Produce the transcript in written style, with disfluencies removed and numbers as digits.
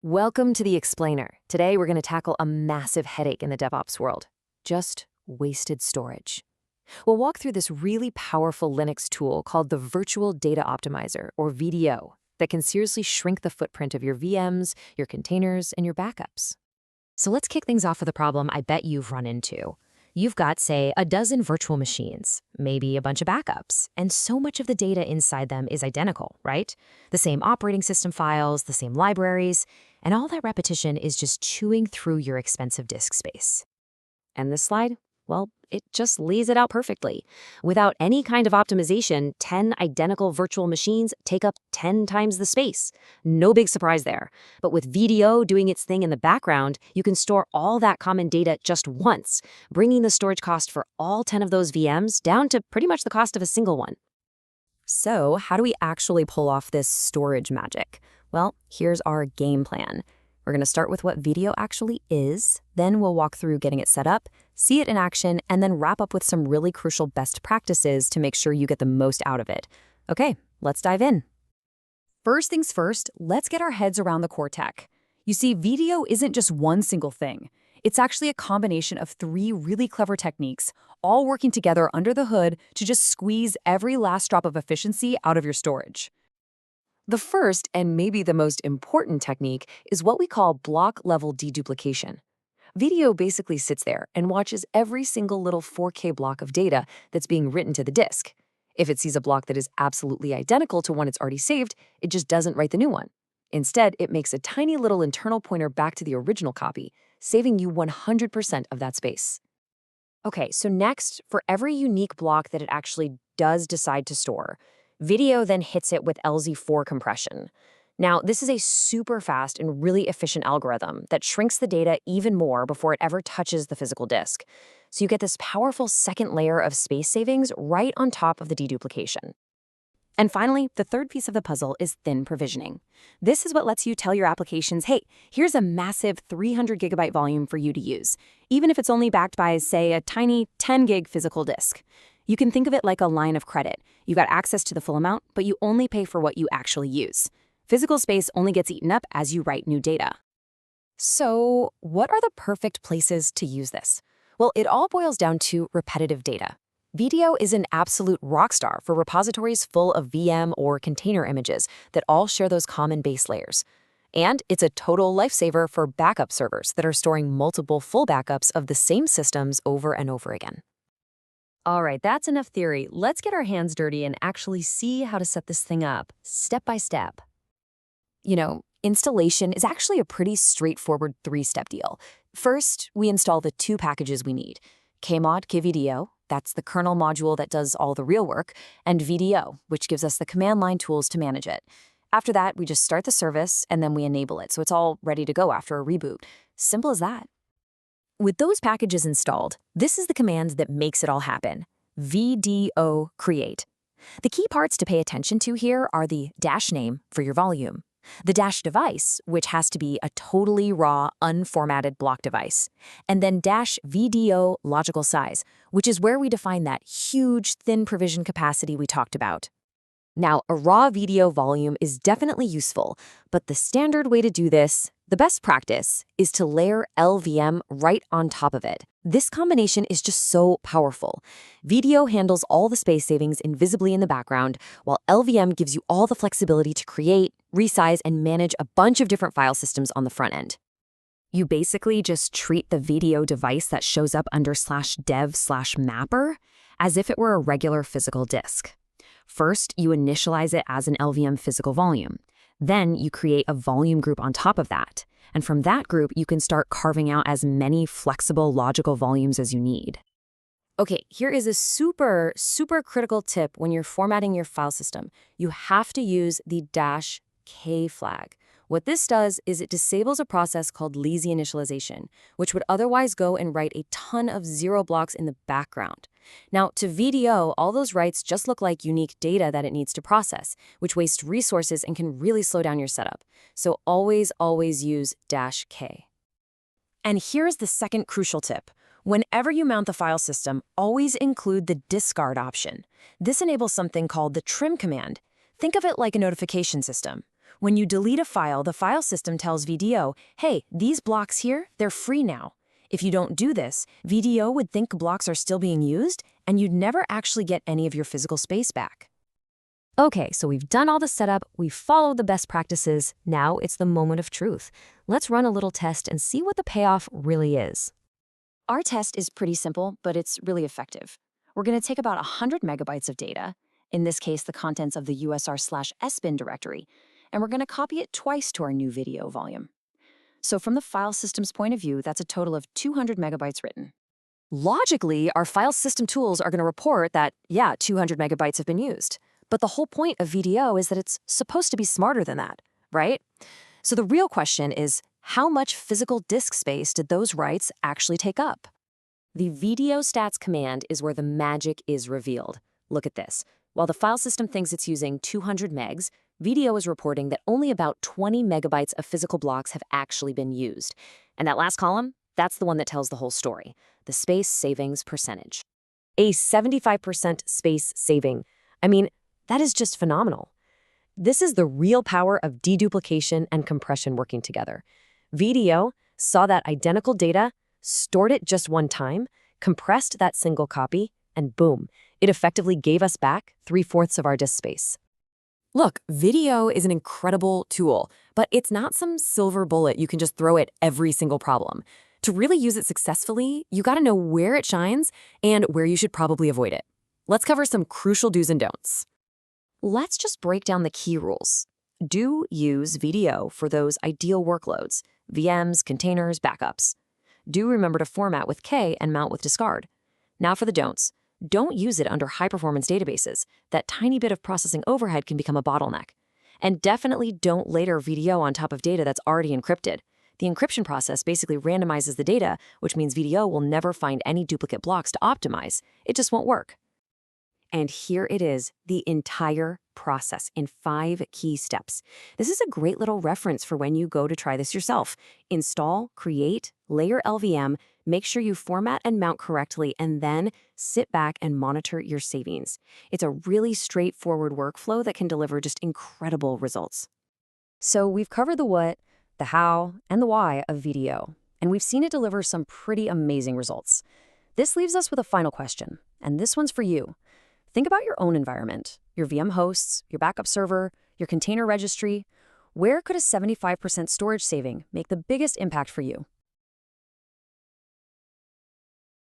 Welcome to the Explainer. Today we're going to tackle a massive headache in the DevOps world. Just wasted storage. We'll walk through this really powerful Linux tool called the Virtual Data Optimizer, or VDO, that can seriously shrink the footprint of your VMs, your containers, and your backups. So let's kick things off with a problem I bet you've run into. You've got, say, a dozen virtual machines, maybe a bunch of backups, and so much of the data inside them is identical, right? The same operating system files, the same libraries, and all that repetition is just chewing through your expensive disk space. And this slide? Well, it just lays it out perfectly. Without any kind of optimization, 10 identical virtual machines take up 10 times the space. No big surprise there. But with VDO doing its thing in the background, you can store all that common data just once, bringing the storage cost for all 10 of those VMs down to pretty much the cost of a single one. So, how do we actually pull off this storage magic? Well, here's our game plan. We're going to start with what VDO actually is, then we'll walk through getting it set up, see it in action, and then wrap up with some really crucial best practices to make sure you get the most out of it. Okay, let's dive in. First things first, let's get our heads around the core tech. You see, VDO isn't just one single thing. It's actually a combination of 3 really clever techniques, all working together under the hood to just squeeze every last drop of efficiency out of your storage. The first, and maybe the most important technique, is what we call block-level deduplication. VDO basically sits there and watches every single little 4K block of data that's being written to the disk. If it sees a block that is absolutely identical to one it's already saved, it just doesn't write the new one. Instead, it makes a tiny little internal pointer back to the original copy, saving you 100% of that space. Okay, so next, for every unique block that it actually does decide to store, VDO then hits it with LZ4 compression. Now, this is a super fast and really efficient algorithm that shrinks the data even more before it ever touches the physical disk. So you get this powerful second layer of space savings right on top of the deduplication. And finally, the third piece of the puzzle is thin provisioning. This is what lets you tell your applications, hey, here's a massive 300 gigabyte volume for you to use, even if it's only backed by, say, a tiny 10 gig physical disk. You can think of it like a line of credit. You got access to the full amount, but you only pay for what you actually use. Physical space only gets eaten up as you write new data. So, what are the perfect places to use this? Well, it all boils down to repetitive data. VDO is an absolute rockstar for repositories full of VM or container images that all share those common base layers. And it's a total lifesaver for backup servers that are storing multiple full backups of the same systems over and over again. All right, that's enough theory. Let's get our hands dirty and actually see how to set this thing up, step by step. You know, installation is actually a pretty straightforward 3-step deal. First, we install the 2 packages we need. Kmod KVDO, that's the kernel module that does all the real work, and VDO, which gives us the command line tools to manage it. After that, we just start the service, and then we enable it, so it's all ready to go after a reboot. Simple as that. With those packages installed, this is the command that makes it all happen. VDO create. The key parts to pay attention to here are the dash name for your volume, the dash device, which has to be a totally raw, unformatted block device, and then dash VDO logical size, which is where we define that huge, thin provision capacity we talked about. Now, a raw VDO volume is definitely useful, but the standard way to do this, the best practice, is to layer LVM right on top of it. This combination is just so powerful. VDO handles all the space savings invisibly in the background, while LVM gives you all the flexibility to create, resize, and manage a bunch of different file systems on the front end. You basically just treat the VDO device that shows up under /dev/mapper as if it were a regular physical disk. First, you initialize it as an LVM physical volume. Then you create a volume group on top of that. And from that group, you can start carving out as many flexible logical volumes as you need. Okay, here is a super critical tip when you're formatting your file system. You have to use the -k flag. What this does is it disables a process called lazy initialization, which would otherwise go and write a ton of 0 blocks in the background. Now, to VDO, all those writes just look like unique data that it needs to process, which wastes resources and can really slow down your setup. So always use -k. And here's the second crucial tip. Whenever you mount the file system, always include the discard option. This enables something called the trim command. Think of it like a notification system. When you delete a file, the file system tells VDO, hey, these blocks here, they're free now. If you don't do this, VDO would think blocks are still being used, and you'd never actually get any of your physical space back. Okay, so we've done all the setup, we've followed the best practices, now it's the moment of truth. Let's run a little test and see what the payoff really is. Our test is pretty simple, but it's really effective. We're going to take about 100 megabytes of data, in this case the contents of the usr/sbin directory, and we're going to copy it twice to our new video volume. So from the file system's point of view, that's a total of 200 megabytes written. Logically, our file system tools are going to report that, yeah, 200 megabytes have been used. But the whole point of VDO is that it's supposed to be smarter than that, right? So the real question is, how much physical disk space did those writes actually take up? The VDO stats command is where the magic is revealed. Look at this. While the file system thinks it's using 200 megs, VDO is reporting that only about 20 megabytes of physical blocks have actually been used. And that last column, that's the one that tells the whole story, the space savings percentage. A 75% space saving. I mean, that is just phenomenal. This is the real power of deduplication and compression working together. VDO saw that identical data, stored it just one time, compressed that single copy, and boom, it effectively gave us back 3/4 of our disk space. Look, video is an incredible tool, but it's not some silver bullet you can just throw at every single problem. To really use it successfully, you gotta know where it shines and where you should probably avoid it. Let's cover some crucial do's and don'ts. Let's just break down the key rules. Do use VDO for those ideal workloads, VMs, containers, backups. Do remember to format with K and mount with discard. Now for the don'ts. Don't use it under high-performance databases. That tiny bit of processing overhead can become a bottleneck. And definitely don't later VDO on top of data that's already encrypted. The encryption process basically randomizes the data, which means VDO will never find any duplicate blocks to optimize. It just won't work. And here it is, the entire process in 5 key steps. This is a great little reference for when you go to try this yourself. Install, create, layer LVM, make sure you format and mount correctly, and then sit back and monitor your savings. It's a really straightforward workflow that can deliver just incredible results. So we've covered the what, the how, and the why of VDO, and we've seen it deliver some pretty amazing results. This leaves us with a final question, and this one's for you. Think about your own environment, your VM hosts, your backup server, your container registry. Where could a 75% storage saving make the biggest impact for you?